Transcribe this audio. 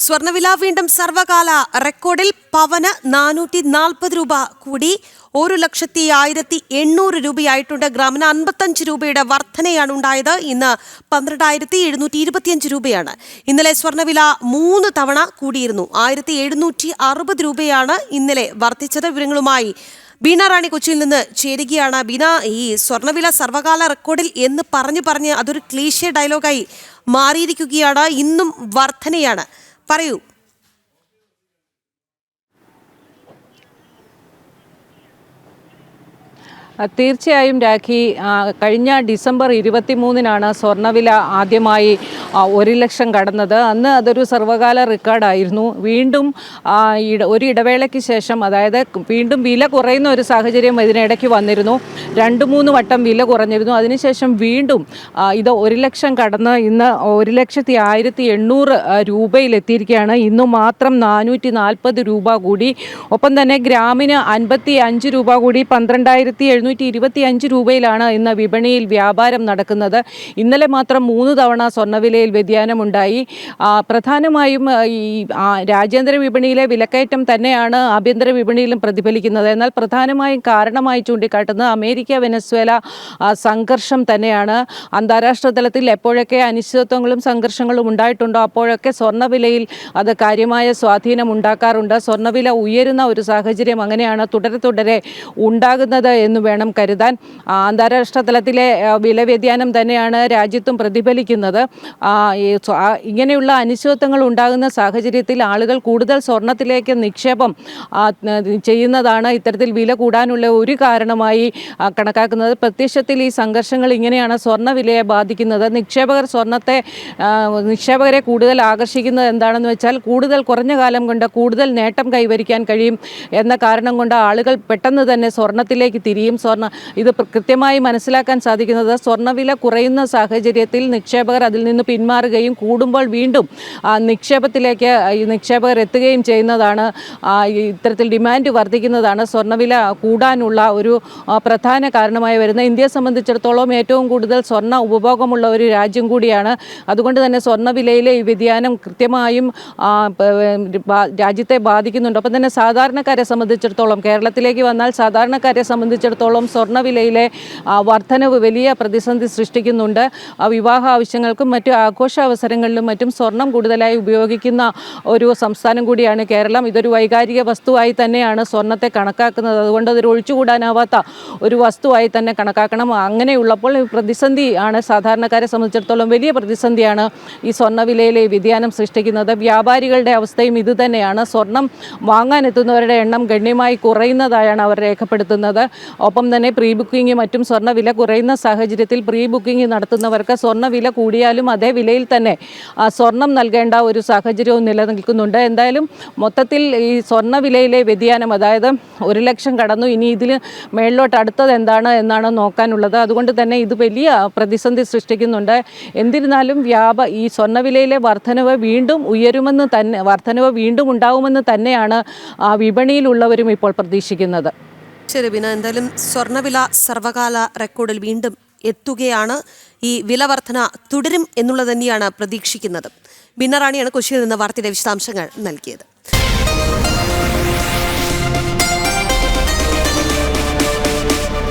സ്വർണ്ണവില വീണ്ടും സർവകാല റെക്കോർഡിൽ പവന് 440 രൂപ കൂടി 1,01,800 രൂപയായിട്ടുണ്ട്. ഗ്രാമിന് 55 രൂപയുടെ വർധനയാണ് ഉണ്ടായത്. ഇന്ന് 12,725 രൂപയാണ്. ഇന്നലെ സ്വർണ്ണവില 3 തവണ കൂടിയിരുന്നു. 1,760 രൂപയാണ് ഇന്നലെ വർദ്ധിച്ചത്. വിവരങ്ങളുമായി ബീന റാണി കൊച്ചിയിൽ നിന്ന് ചേരുകയാണ്. ബീന, ഈ സ്വർണ്ണവില സർവകാല റെക്കോർഡിൽ എന്ന് പറഞ്ഞ് അതൊരു ക്ലീഷേ ഡയലോഗായി മാറിയിരിക്കുകയാണ്. ഇന്നും വർധനയാണ്. പറയൂ. തീർച്ചയായും രാഖി, കഴിഞ്ഞ ഡിസംബർ 23-നാണ് സ്വർണ്ണവില ആദ്യമായി 1 ലക്ഷം കടന്നത്. അന്ന് അതൊരു സർവകാല റെക്കോർഡായിരുന്നു. വീണ്ടും ഒരു ഇടവേളയ്ക്ക് ശേഷം, അതായത് വീണ്ടും വില കുറയുന്ന ഒരു സാഹചര്യം ഇതിനിടയ്ക്ക് വന്നിരുന്നു. 2-3 വട്ടം വില കുറഞ്ഞിരുന്നു. അതിനുശേഷം വീണ്ടും ഇത് 1 ലക്ഷം കടന്ന് ഇന്ന് 1,01,800 രൂപയിലെത്തിയിരിക്കുകയാണ്. ഇന്നു മാത്രം 440 രൂപ കൂടി. ഒപ്പം തന്നെ ഗ്രാമിന് 55 രൂപ കൂടി 12,725 രൂപയിലാണ് ഇന്ന് വിപണിയിൽ വ്യാപാരം നടക്കുന്നത്. ഇന്നലെ മാത്രം 3 തവണ സ്വർണ്ണവിലയിൽ വ്യതിയാനമുണ്ടായി. പ്രധാനമായും ഈ രാജ്യാന്തര വിപണിയിലെ വിലക്കയറ്റം തന്നെയാണ് ആഭ്യന്തര വിപണിയിലും പ്രതിഫലിക്കുന്നത്. എന്നാൽ പ്രധാനമായും കാരണമായി ചൂണ്ടിക്കാട്ടുന്നത് അമേരിക്ക വെനസ്വേല സംഘർഷം തന്നെയാണ്. അന്താരാഷ്ട്ര തലത്തിൽ എപ്പോഴൊക്കെ അനിശ്ചിതത്വങ്ങളും സംഘർഷങ്ങളും ഉണ്ടായിട്ടുണ്ടോ അപ്പോഴൊക്കെ സ്വർണ്ണവിലയിൽ അത് കാര്യമായ സ്വാധീനം ഉണ്ടാക്കാറുണ്ട്. സ്വർണ്ണവില ഉയരുന്ന ഒരു സാഹചര്യം അങ്ങനെയാണ് തുടരെ ഉണ്ടാകുന്നത് എന്ന് വേണം കരുതാൻ. അന്താരാഷ്ട്ര തലത്തിലെ വില വ്യതിയാനം തന്നെയാണ് രാജ്യത്തും പ്രതിഫലിക്കുന്നത്. ഇങ്ങനെയുള്ള അനിശ്ചിതത്വങ്ങൾ ഉണ്ടാകുന്ന സാഹചര്യത്തിൽ ആളുകൾ കൂടുതൽ സ്വർണത്തിലേക്ക് നിക്ഷേപം ചെയ്യുന്നതാണ് ഇത്തരത്തിൽ വില കൂടാനുള്ള ഒരു കാരണമായി കണക്കാക്കുന്നത്. പ്രത്യക്ഷത്തിൽ ഈ സംഘർഷങ്ങൾ ഇങ്ങനെയാണ് സ്വർണ്ണവിലയെ ബാധിക്കുന്നത്. നിക്ഷേപകരെ കൂടുതൽ ആകർഷിക്കുന്നത് എന്താണെന്ന് വെച്ചാൽ കൂടുതൽ കുറഞ്ഞ കാലം കൊണ്ട് കൂടുതൽ നേട്ടം കൈവരിക്കാൻ കഴിയും എന്ന കാരണം കൊണ്ട് ആളുകൾ പെട്ടെന്ന് തന്നെ സ്വർണത്തിലേക്ക് തിരിയും. ഇത് കൃത്യമായി മനസ്സിലാക്കാൻ സാധിക്കുന്നത് സ്വർണ്ണവില കുറയുന്ന സാഹചര്യത്തിൽ നിക്ഷേപകർ അതിൽ നിന്ന് പിന്മാറുകയും കൂടുമ്പോൾ വീണ്ടും നിക്ഷേപത്തിലേക്ക് നിക്ഷേപകർ എത്തുകയും ചെയ്യുന്നതാണ്. ഇത്തരത്തിൽ ഡിമാൻഡ് വർദ്ധിക്കുന്നതാണ് സ്വർണ്ണവില കൂടാനുള്ള ഒരു പ്രധാന കാരണമായി വരുന്നത്. ഇന്ത്യയെ സംബന്ധിച്ചിടത്തോളം ഏറ്റവും കൂടുതൽ സ്വർണ്ണ ഉപഭോഗമുള്ള ഒരു രാജ്യം കൂടിയാണ്. അതുകൊണ്ട് തന്നെ സ്വർണ്ണവിലയിലെ ഈ വ്യതിയാനം കൃത്യമായും രാജ്യത്തെ ബാധിക്കുന്നുണ്ട്. അപ്പം തന്നെ സാധാരണക്കാരെ സംബന്ധിച്ചിടത്തോളം, കേരളത്തിലേക്ക് വന്നാൽ സാധാരണക്കാരെ സംബന്ധിച്ചിടത്തോളം സ്വർണ്ണവിലയിലെ വർധനവ് വലിയ പ്രതിസന്ധി സൃഷ്ടിക്കുന്നുണ്ട്. വിവാഹ ആവശ്യങ്ങൾക്കും മറ്റു ആഘോഷാവസരങ്ങളിലും മറ്റും സ്വർണം കൂടുതലായി ഉപയോഗിക്കുന്ന ഒരു സംസ്ഥാനം കൂടിയാണ് കേരളം. ഇതൊരു വൈകാരിക വസ്തുവായി തന്നെയാണ് സ്വർണത്തെ കണക്കാക്കുന്നത്. അതുകൊണ്ട് അതൊരു ഒഴിച്ചുകൂടാനാവാത്ത ഒരു വസ്തുവായി തന്നെ കണക്കാക്കണം. അങ്ങനെയുള്ളപ്പോൾ പ്രതിസന്ധി ആണ് സാധാരണക്കാരെ സംബന്ധിച്ചിടത്തോളം വലിയ പ്രതിസന്ധിയാണ് ഈ സ്വർണ്ണവിലയിലെ വ്യതിയാനം സൃഷ്ടിക്കുന്നത്. വ്യാപാരികളുടെ അവസ്ഥയും ഇതുതന്നെയാണ്. സ്വർണം വാങ്ങാനെത്തുന്നവരുടെ എണ്ണം ഗണ്യമായി കുറയുന്നതായാണ് അവർ രേഖപ്പെടുത്തുന്നത്. ഒപ്പം തന്നെ പ്രീ ബുക്കിംഗ് മറ്റും സ്വർണ്ണവില കുറയുന്ന സാഹചര്യത്തിൽ പ്രീ ബുക്കിംഗ് നടത്തുന്നവർക്ക് സ്വർണ്ണവില കൂടിയാലും അതേ വിലയിൽ തന്നെ സ്വർണം നൽകേണ്ട ഒരു സാഹചര്യവും നിലനിൽക്കുന്നുണ്ട്. എന്തായാലും മൊത്തത്തിൽ ഈ സ്വർണ്ണവിലയിലെ വ്യതിയാനം, അതായത് 1 ലക്ഷം കടന്നു, ഇനി ഇതിൽ മേളിലോട്ട് അടുത്തത് എന്താണ് എന്നാണ് നോക്കാനുള്ളത്. അതുകൊണ്ട് തന്നെ ഇത് വലിയ പ്രതിസന്ധി സൃഷ്ടിക്കുന്നുണ്ട്. എന്നിരുന്നാലും ഈ സ്വർണ്ണവിലയിലെ വർധനവ് വീണ്ടും ഉണ്ടാവുമെന്ന് തന്നെയാണ് വിപണിയിലുള്ളവരും ഇപ്പോൾ പ്രതീക്ഷിക്കുന്നത്. ശരി ബീന, എന്തായാലും സ്വർണ്ണവില സർവകാല റെക്കോർഡിൽ വീണ്ടും എത്തുകയാണ്. ഈ വില വർധന തുടരും എന്നുള്ളത് തന്നെയാണ് പ്രതീക്ഷിക്കുന്നത്. ബീന റാണിയാണ് കൊച്ചിയിൽ നിന്ന് വാർത്തയുടെ വിശദാംശങ്ങൾ നൽകിയത്.